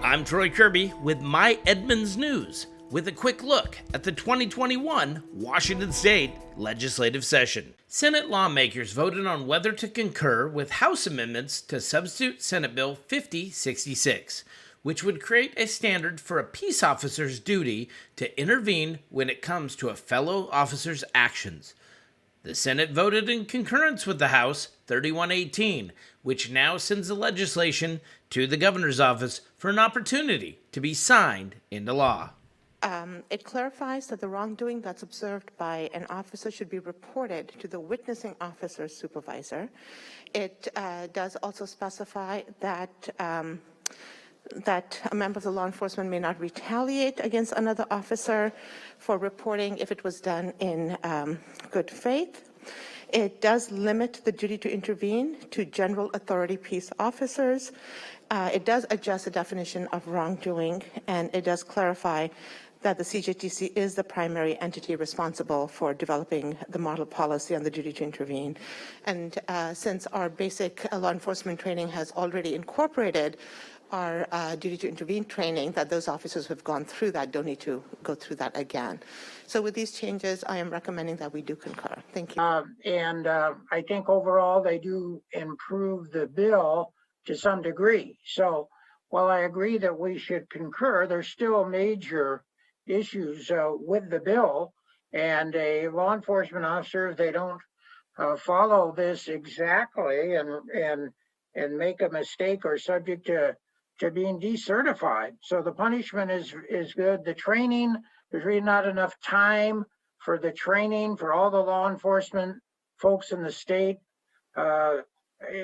I'm Troy Kirby with My Edmonds News, with a quick look at the 2021 Washington State Legislative Session. Senate lawmakers voted on whether to concur with House amendments to substitute Senate Bill 5066, which would create a standard for a peace officer's duty to intervene when it comes to a fellow officer's actions. The Senate voted in concurrence with the House 3118, which now sends the legislation to the governor's office for an opportunity to be signed into law. It clarifies that the wrongdoing that's observed by an officer should be reported to the witnessing officer's supervisor. It does also specify that a member of the law enforcement may not retaliate against another officer for reporting if it was done in good faith. It does limit the duty to intervene to general authority peace officers. It does adjust the definition of wrongdoing, and it does clarify that the CJTC is the primary entity responsible for developing the model policy on the duty to intervene. And since our basic law enforcement training has already incorporated our duty to intervene training, that those officers who have gone through that don't need to go through that again. So with these changes, I am recommending that we do concur. Thank you. I think overall they do improve the bill to some degree. So while I agree that we should concur, there's still major issues with the bill, and a law enforcement officer, if they don't follow this exactly and make a mistake, or subject to being decertified. So the punishment is good. The training, there's really not enough time for the training for all the law enforcement folks in the state. To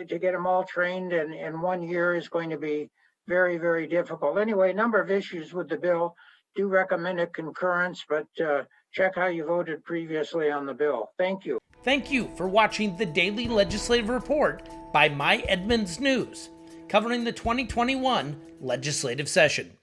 get them all trained in 1 year is going to be very, very difficult. Anyway, a number of issues with the bill. Do recommend a concurrence, but check how you voted previously on the bill. Thank you. Thank you for watching the Daily Legislative Report by My Edmonds News, covering the 2021 legislative session.